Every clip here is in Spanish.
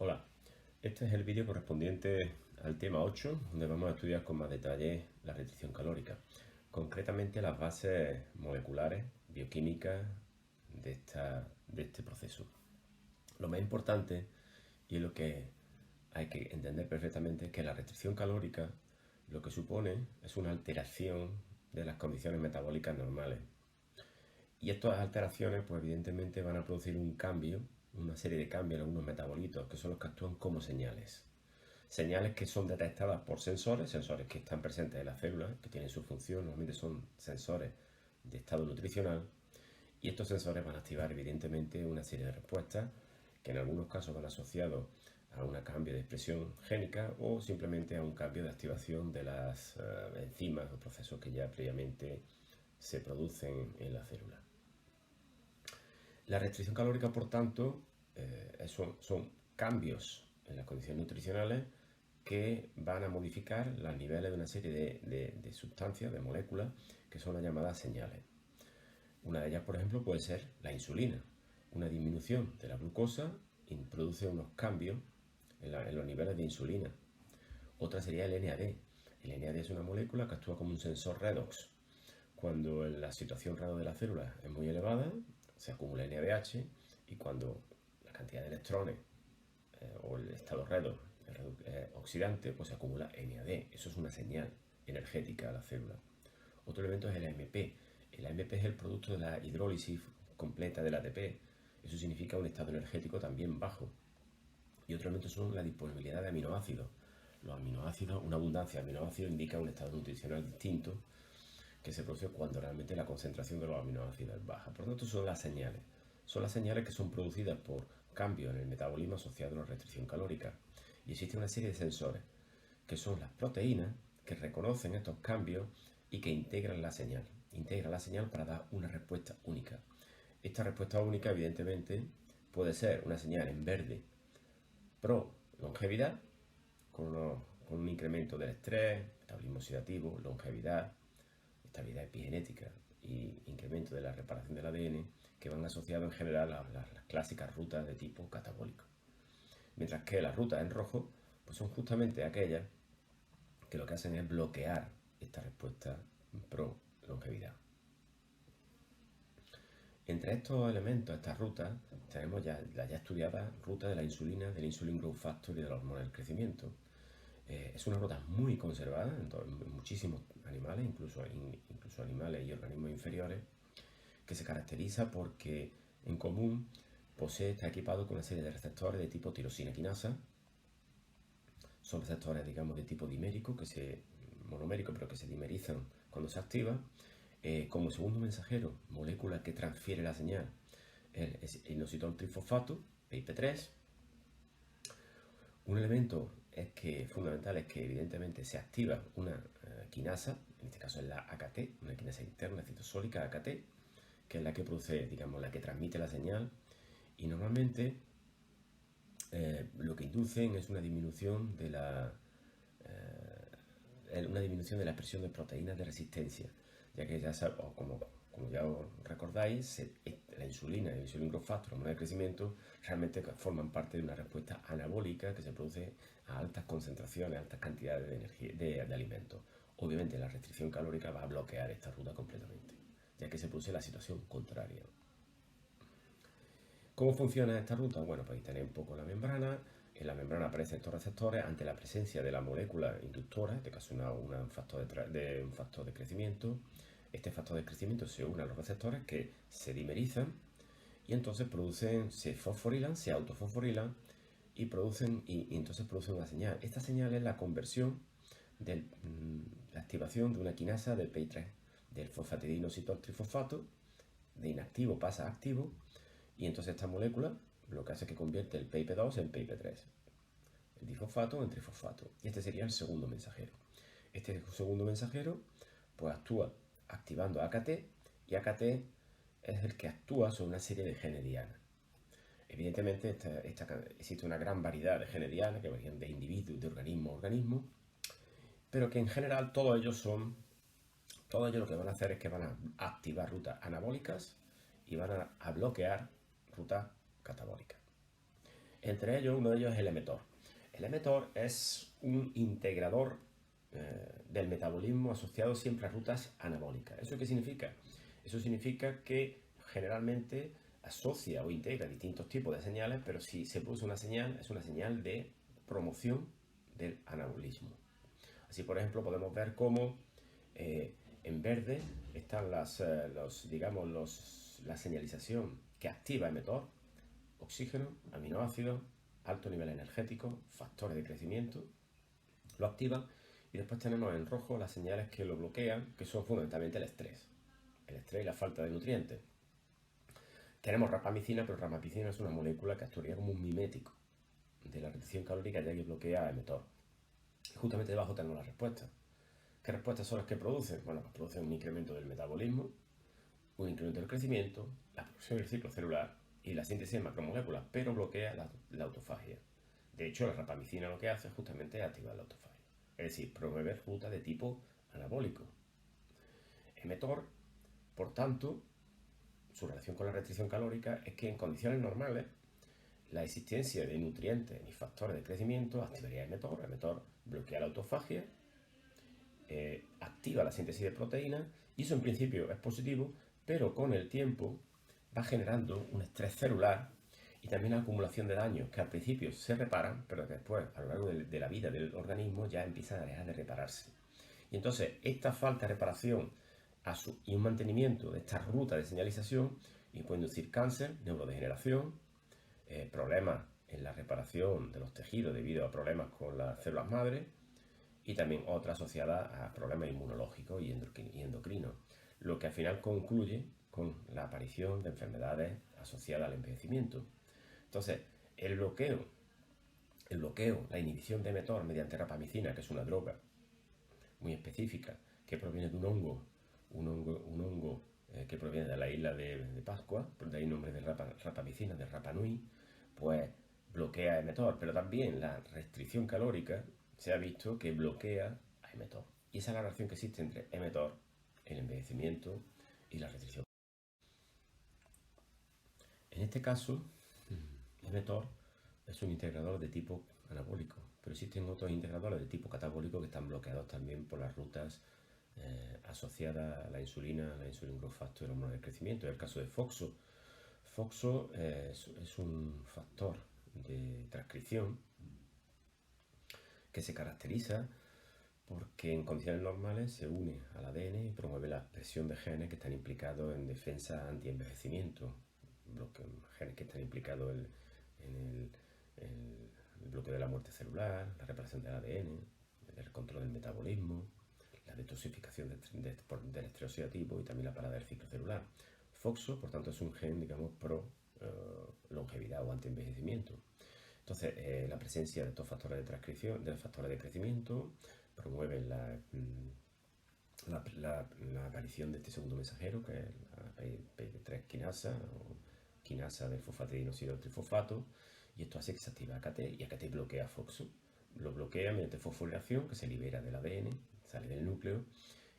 Hola, este es el vídeo correspondiente al tema 8, donde vamos a estudiar con más detalle la restricción calórica, concretamente las bases moleculares, bioquímicas de este proceso. Lo más importante, y es lo que hay que entender perfectamente, es que la restricción calórica lo que supone es una alteración de las condiciones metabólicas normales. Y estas alteraciones, pues evidentemente van a producir un cambio, una serie de cambios en algunos metabolitos, que son los que actúan como señales. Señales que son detectadas por sensores que están presentes en las células, que tienen su función, normalmente son sensores de estado nutricional, y estos sensores van a activar evidentemente una serie de respuestas que en algunos casos van asociados a un cambio de expresión génica o simplemente a un cambio de activación de las enzimas o procesos que ya previamente se producen en la célula. La restricción calórica, por tanto, son cambios en las condiciones nutricionales que van a modificar los niveles de una serie de sustancias, de moléculas, que son las llamadas señales. Una de ellas, por ejemplo, puede ser la insulina. Una disminución de la glucosa produce unos cambios en los niveles de insulina. Otra sería el NAD. El NAD es una molécula que actúa como un sensor redox. Cuando la situación redox de la célula es muy elevada, se acumula NADH, y cuando la cantidad de electrones o el estado redox oxidante, pues se acumula NAD. Eso es una señal energética a la célula. Otro elemento es el AMP. El AMP es el producto de la hidrólisis completa del ATP. Eso significa un estado energético también bajo. Y otro elemento son la disponibilidad de aminoácidos. Los aminoácidos, una abundancia de aminoácidos indica un estado nutricional distinto que se produce cuando realmente la concentración de los aminoácidos es baja. Por lo tanto, son las señales. Son las señales que son producidas por cambios en el metabolismo asociado a la restricción calórica. Y existe una serie de sensores, que son las proteínas, que reconocen estos cambios y que integran la señal. Integran la señal para dar una respuesta única. Esta respuesta única, evidentemente, puede ser una señal en verde pro longevidad, con un incremento del estrés, metabolismo oxidativo, longevidad, estabilidad epigenética y incremento de la reparación del ADN, que van asociados en general a las clásicas rutas de tipo catabólico. Mientras que las rutas en rojo pues son justamente aquellas que lo que hacen es bloquear esta respuesta pro longevidad. Entre estos elementos, estas rutas, tenemos ya la ya estudiada ruta de la insulina, del insulin growth factor y de la hormona del crecimiento. Es una ruta muy conservada en muchísimos animales, incluso animales y organismos inferiores, que se caracteriza porque en común está equipado con una serie de receptores de tipo tirosina quinasa. Son receptores, digamos, de tipo dimérico, monomérico, pero que se dimerizan cuando se activa. Como segundo mensajero, molécula que transfiere la señal, el inositol trifosfato, PIP3. Un elemento fundamental es que evidentemente se activa una quinasa, en este caso es la AKT, una quinasa interna citosólica AKT, que es la que produce, digamos, la que transmite la señal, y normalmente lo que inducen es una disminución de la expresión de proteínas de resistencia, ya que ya como ya os recordáis, la insulina y el insulin growth factor, hormona de crecimiento, realmente forman parte de una respuesta anabólica que se produce a altas concentraciones, a altas cantidades de energía, de alimentos. Obviamente la restricción calórica va a bloquear esta ruta completamente, ya que se produce la situación contraria. ¿Cómo funciona esta ruta? Bueno, pues ahí tenéis un poco la membrana. En la membrana aparecen estos receptores ante la presencia de la molécula inductora, en este caso un factor de crecimiento. Este factor de crecimiento se une a los receptores que se dimerizan y entonces se fosforilan, se autofosforilan y entonces producen una señal. Esta señal es la conversión de la activación de una quinasa del PI3, del fosfatidinoinositol trifosfato, de inactivo pasa a activo, y entonces esta molécula lo que hace es que convierte el PIP2 en PIP3, el difosfato en trifosfato. Y este sería el segundo mensajero. Este segundo mensajero pues actúa activando AKT, y AKT es el que actúa sobre una serie de genes diana. Evidentemente existe una gran variedad de genes diana que varían de individuo, de organismo a organismo, pero que en general todos ellos lo que van a hacer es que van a activar rutas anabólicas y van a bloquear rutas catabólicas. Entre ellos, uno de ellos es el emetor. El emetor es un integrador del metabolismo asociado siempre a rutas anabólicas. ¿Eso qué significa? Eso significa que generalmente asocia o integra distintos tipos de señales, pero si se produce una señal, es una señal de promoción del anabolismo. Así, por ejemplo, podemos ver cómo en verde están la señalización que activa el emetor: oxígeno, aminoácidos, alto nivel energético, factores de crecimiento, lo activan. Y después tenemos en rojo las señales que lo bloquean, que son fundamentalmente el estrés y la falta de nutrientes. Tenemos rapamicina, pero rapamicina es una molécula que actuaría como un mimético de la restricción calórica, ya que bloquea el emetor. Justamente debajo tenemos las respuestas. ¿Qué respuestas son las que producen? Bueno, pues producen un incremento del metabolismo, un incremento del crecimiento, la producción del ciclo celular y la síntesis de macromoléculas, pero bloquea la autofagia. De hecho, la rapamicina lo que hace justamente es activar la autofagia, es decir, promover rutas de tipo anabólico. Emetor, por tanto, su relación con la restricción calórica es que en condiciones normales la existencia de nutrientes y factores de crecimiento activaría el emetor. El emetor bloquea la autofagia, activa la síntesis de proteínas, y eso en principio es positivo, pero con el tiempo va generando un estrés celular y también la acumulación de daños que al principio se reparan, pero que después, a lo largo de la vida del organismo, ya empiezan a dejar de repararse. Y entonces esta falta de reparación y un mantenimiento de esta ruta de señalización y puede inducir cáncer, neurodegeneración, problemas en la reparación de los tejidos debido a problemas con las células madre, y también otra asociada a problemas inmunológicos y endocrinos, lo que al final concluye con la aparición de enfermedades asociadas al envejecimiento. Entonces, el bloqueo, la inhibición de emetor mediante rapamicina, que es una droga muy específica que proviene de un hongo que proviene de la isla de Pascua, por de ahí el nombre de rapamicina, de Rapa Nui, pues bloquea emetor, pero también la restricción calórica se ha visto que bloquea a emetor. Y esa es la relación que existe entre emetor, el envejecimiento y la restricción. En este caso, emetor es un integrador de tipo anabólico, pero existen otros integradores de tipo catabólico que están bloqueados también por las rutas asociadas a la insulina growth factor y el hormona del crecimiento. En el caso de FOXO, FOXO es un factor de transcripción que se caracteriza porque en condiciones normales se une al ADN y promueve la expresión de genes que están implicados en defensa anti-envejecimiento, genes que están implicados en el bloqueo de la muerte celular, la reparación del ADN, el control del metabolismo, la detoxificación del estrés oxidativo y también la parada del ciclo celular. FOXO, por tanto, es un gen, digamos, pro longevidad o anti-envejecimiento. Entonces, la presencia de estos factores de transcripción, de factores de crecimiento, promueve la aparición de este segundo mensajero, que es la PI3 quinasa o quinasa del fosfatidinóxido trifosfato, y esto hace que se active AKT, y AKT bloquea FOXO. Lo bloquea mediante fosforilación, que se libera del ADN, sale del núcleo,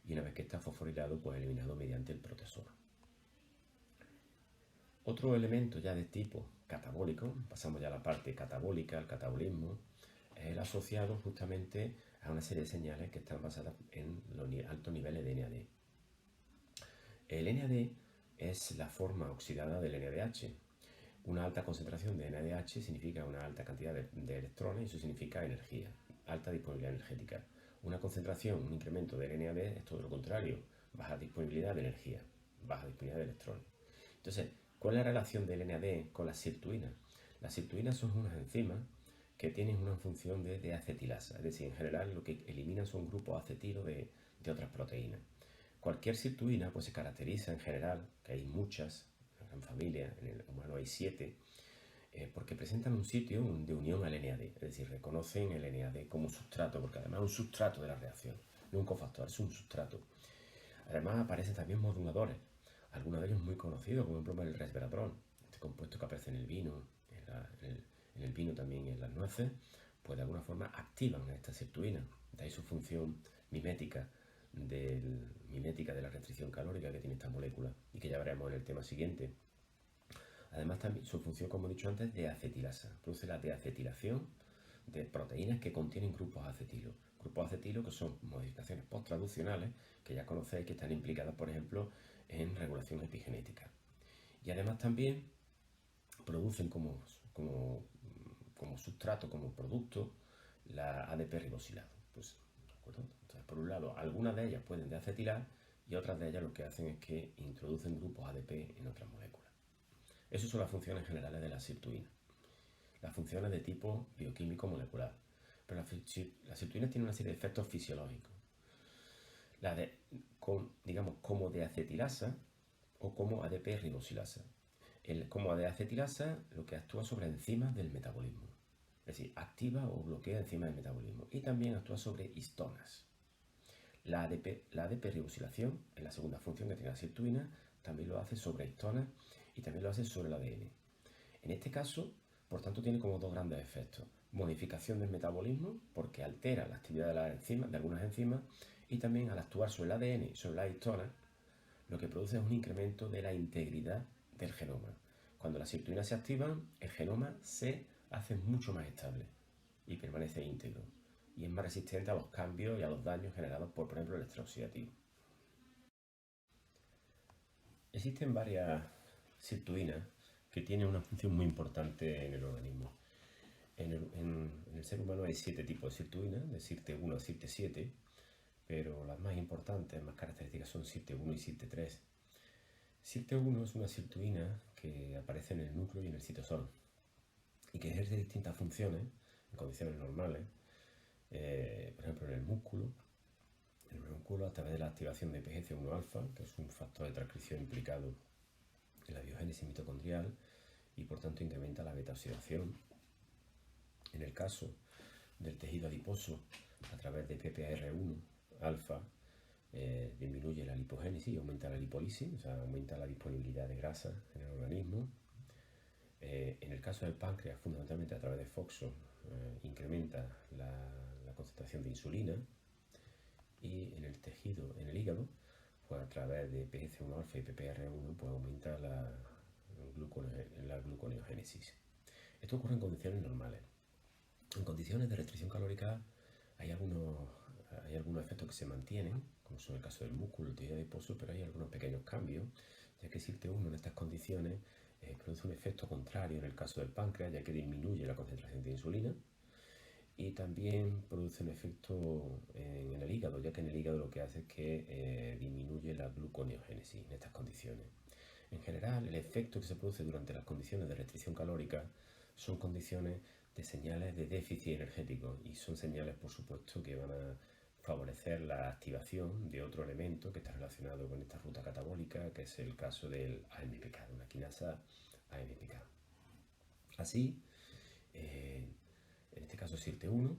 y una vez que está fosforilado, pues es eliminado mediante el protesor. Otro elemento ya de tipo catabólico, pasamos ya a la parte catabólica, al catabolismo, es el asociado justamente a una serie de señales que están basadas en los altos niveles de NAD. El NAD es la forma oxidada del NADH. Una alta concentración de NADH significa una alta cantidad de electrones, y eso significa energía, alta disponibilidad energética. Una concentración, un incremento del NAD es todo lo contrario, baja disponibilidad de energía, baja disponibilidad de electrones. Entonces, ¿cuál es la relación del NAD con las sirtuinas? Las sirtuinas son unas enzimas que tienen una función de acetilasa, es decir, en general lo que eliminan son grupos acetilo de otras proteínas. Cualquier sirtuina pues se caracteriza en general, que hay muchas, en familia, en el humano hay 7, porque presentan un sitio de unión al NAD, es decir, reconocen el NAD como sustrato, porque además es un sustrato de la reacción, no un cofactor, es un sustrato. Además aparecen también moduladores, algunos de ellos muy conocidos, como por ejemplo el resveratrol, este compuesto que aparece en el vino, en el vino también y en las nueces, pues de alguna forma activan a esta sirtuina, de ahí su función mimética de la restricción calórica que tiene esta molécula, y que ya veremos en el tema siguiente. Además, también su función, como he dicho antes, es de acetilasa. Produce la deacetilación de proteínas que contienen grupos acetilo. Grupos acetilo que son modificaciones post-traduccionales que ya conocéis que están implicadas, por ejemplo, en regulación epigenética. Y además también producen como sustrato, como producto, la ADP ribosilado. Pues, ¿de acuerdo? Entonces, por un lado, algunas de ellas pueden deacetilar y otras de ellas lo que hacen es que introducen grupos ADP en otras moléculas. Esas son las funciones generales de la sirtuina. Las funciones de tipo bioquímico molecular. Pero la sirtuina tiene una serie de efectos fisiológicos. Digamos, como de acetilasa o como ADP ribosilasa. Como de acetilasa lo que actúa sobre enzimas del metabolismo. Es decir, activa o bloquea enzimas del metabolismo. Y también actúa sobre histonas. La ADP ribosilación es la segunda función que tiene la sirtuina. También lo hace sobre histonas y también lo hace sobre el ADN. En este caso, por tanto, tiene como dos grandes efectos. Modificación del metabolismo, porque altera la actividad de las enzimas, de algunas enzimas, y también al actuar sobre el ADN y sobre las histonas, lo que produce es un incremento de la integridad del genoma. Cuando las sirtuinas se activan, el genoma se hace mucho más estable y permanece íntegro. Y es más resistente a los cambios y a los daños generados por ejemplo, el estrés oxidativo. Existen varias sirtuinas que tienen una función muy importante en el organismo. En el ser humano hay 7 tipos de sirtuinas, de SIRT1 a SIRT7, pero las más importantes, más características son SIRT1 y SIRT3. SIRT1 es una sirtuina que aparece en el núcleo y en el citosol y que ejerce distintas funciones en condiciones normales, por ejemplo en el músculo a través de la activación de PGC1-alfa, que es un factor de transcripción implicado en la biogénesis mitocondrial y por tanto incrementa la beta-oxidación. En el caso del tejido adiposo, a través de PPAR1-alfa, disminuye la lipogénesis y aumenta la lipólisis, o sea, aumenta la disponibilidad de grasa en el organismo. En el caso del páncreas, fundamentalmente a través de FOXO, incrementa la concentración de insulina. Y en el tejido, en el hígado, pues a través de PGC1-alfa y PPAR1, pues aumenta la gluconeogénesis. Esto ocurre en condiciones normales. En condiciones de restricción calórica hay algunos efectos que se mantienen, como son el caso del músculo, el tejido adiposo, pero hay algunos pequeños cambios, ya que SIRT1 en estas condiciones produce un efecto contrario en el caso del páncreas, ya que disminuye la concentración de insulina, y también produce un efecto en el hígado, ya que en el hígado lo que hace es que disminuye la gluconeogénesis en estas condiciones. En general, el efecto que se produce durante las condiciones de restricción calórica son condiciones de señales de déficit energético y son señales, por supuesto, que van a favorecer la activación de otro elemento que está relacionado con esta ruta catabólica, que es el caso del AMPK, de una quinasa AMPK. Así, en este caso SIRT1,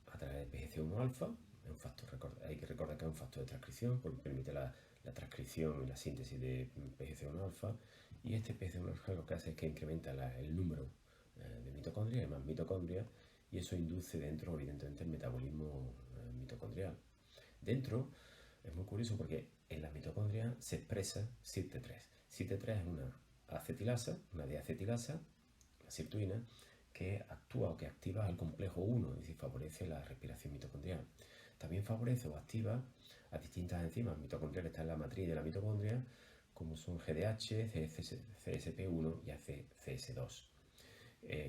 a través de PGC1-alfa, hay que recordar que es un factor de transcripción, porque permite la transcripción y la síntesis de PGC1-alfa, y este PGC1-alfa lo que hace es que incrementa el número de mitocondrias, hay más mitocondrias, y eso induce dentro, evidentemente, el metabolismo mitocondrial. Dentro es muy curioso porque en la mitocondria se expresa SIRT3. SIRT3 es una acetilasa, una deacetilasa, una sirtuina, que actúa o que activa al complejo 1, es decir, favorece la respiración mitocondrial. También favorece o activa a distintas enzimas mitocondriales, está en la matriz de la mitocondria, como son GDH, CSP1 y ACCS2.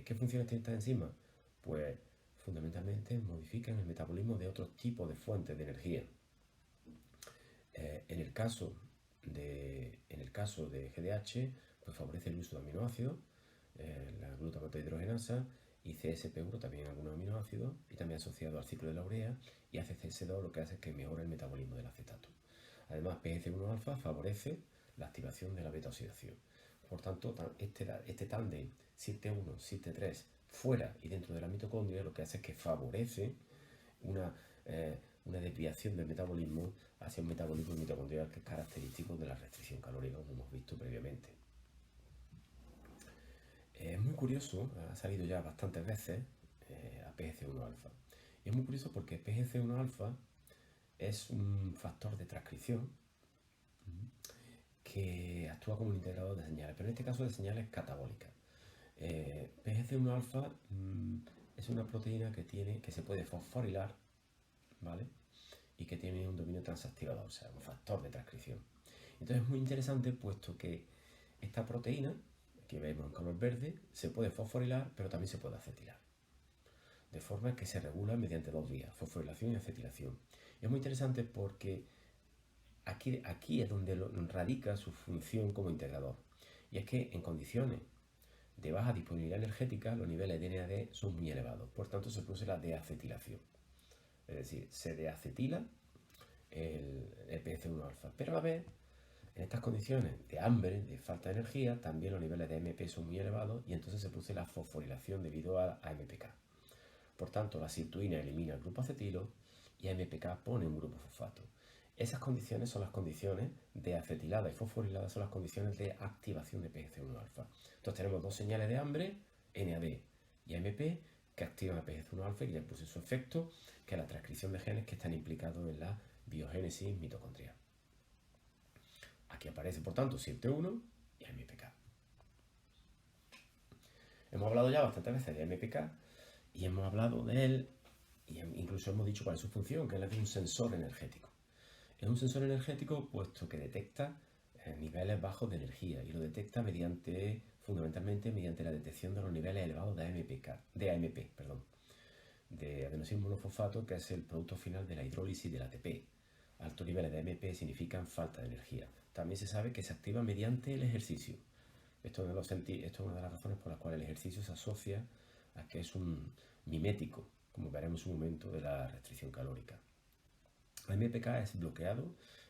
¿Qué funciones tiene esta enzima? Pues fundamentalmente modifican el metabolismo de otros tipos de fuentes de energía. En el caso de GDH, pues favorece el uso de aminoácidos, la glutamato hidrogenasa, y CSP1 también algunos aminoácidos, y también asociado al ciclo de la urea, y ACCS2 lo que hace es que mejora el metabolismo del acetato. Además, PGC1-alfa favorece la activación de la beta-oxidación. Por tanto, este tándem SIRT1, SIRT3 fuera y dentro de la mitocondria lo que hace es que favorece una desviación del metabolismo hacia un metabolismo mitocondrial que es característico de la restricción calórica, como hemos visto previamente. Es muy curioso, ha salido ya bastantes veces a PGC1-alfa. Y es muy curioso porque PGC1-alfa es un factor de transcripción que actúa como un integrador de señales, pero en este caso de señales catabólicas. PGC1-alfa es una proteína que se puede fosforilar, ¿vale? Y que tiene un dominio transactivador, o sea, un factor de transcripción. Entonces es muy interesante puesto que esta proteína, que vemos en color verde, se puede fosforilar, pero también se puede acetilar. De forma que se regula mediante dos vías, fosforilación y acetilación. Y es muy interesante porque aquí es donde radica su función como integrador. Y es que en condiciones de baja disponibilidad energética, los niveles de NAD son muy elevados. Por tanto, se produce la deacetilación. Es decir, se deacetila el PGC1-alfa. Pero a la vez, en estas condiciones de hambre, de falta de energía, también los niveles de AMP son muy elevados y entonces se produce la fosforilación debido a AMPK. Por tanto, la sirtuina elimina el grupo acetilo y AMPK pone un grupo fosfato. Esas condiciones son las condiciones de acetilada y fosforilada, son las condiciones de activación de PGC1-alfa. Entonces tenemos dos señales de hambre, NAD y AMP, que activan a PGC1-alfa y le produce su efecto, que es la transcripción de genes que están implicados en la biogénesis mitocondrial. Aquí aparece, por tanto, SIRT1 y AMPK. Hemos hablado ya bastantes veces de AMPK y hemos hablado de él, y incluso hemos dicho cuál es su función, que es de un sensor energético. Es un sensor energético puesto que detecta niveles bajos de energía y lo detecta fundamentalmente mediante la detección de los niveles elevados de AMP, de adenosín monofosfato, que es el producto final de la hidrólisis del ATP. Altos niveles de AMP significan falta de energía. También se sabe que se activa mediante el ejercicio. Esto es una de las razones por las cuales el ejercicio se asocia a que es un mimético, como veremos en un momento, de la restricción calórica. AMPK es bloqueado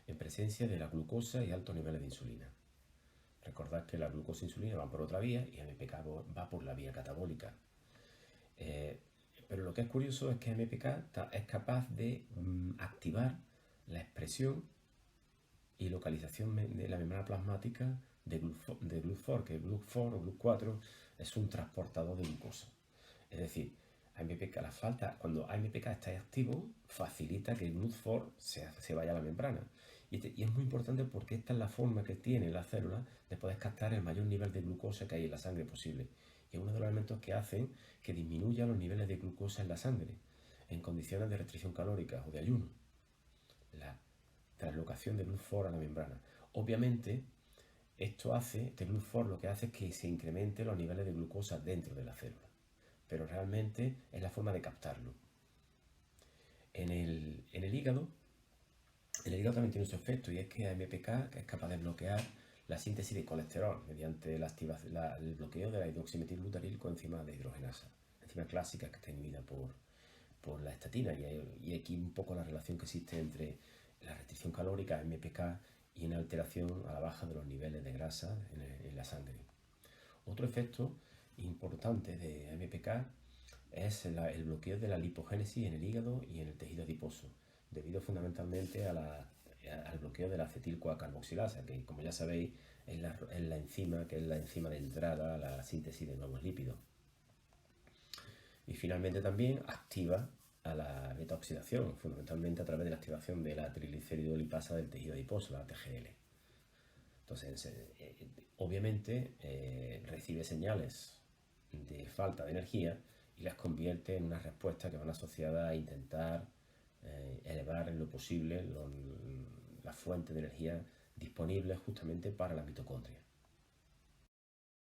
en presencia de la glucosa y altos niveles de insulina. Recordad que la glucosa e insulina van por otra vía y AMPK va por la vía catabólica. Pero lo que es curioso es que AMPK es capaz de activar la expresión y localización de la membrana plasmática de GLUT4, que GLUT4 o GLUT4 es un transportador de glucosa. Es decir, cuando AMPK está activo, facilita que el GLUT4 se vaya a la membrana. Y es muy importante porque esta es la forma que tiene la célula de poder captar el mayor nivel de glucosa que hay en la sangre posible. Y es uno de los elementos que hacen que disminuya los niveles de glucosa en la sangre en condiciones de restricción calórica o de ayuno. La translocación de GLUT4 a la membrana. Obviamente, este GLUT4 lo que hace es que se incrementen los niveles de glucosa dentro de la célula. Pero realmente es la forma de captarlo. En el hígado también tiene su efecto y es que AMPK es capaz de bloquear la síntesis de colesterol mediante el bloqueo de la hidroximetilglutaril coenzima deshidrogenasa, enzima clásica que está inhibida por la estatina, y aquí un poco la relación que existe entre la restricción calórica, AMPK, y una alteración a la baja de los niveles de grasa en la sangre. Otro efecto importante de AMPK es el bloqueo de la lipogénesis en el hígado y en el tejido adiposo, debido fundamentalmente al bloqueo de la acetil-CoA-carboxilasa, que como ya sabéis es la enzima de entrada a la síntesis de nuevos lípidos. Y finalmente también activa a la beta-oxidación, fundamentalmente a través de la activación de la trigliceridolipasa del tejido adiposo, la TGL. Entonces, obviamente recibe señales de falta de energía y las convierte en una respuesta que van asociadas a intentar elevar en lo posible la fuente de energía disponible justamente para la mitocondria.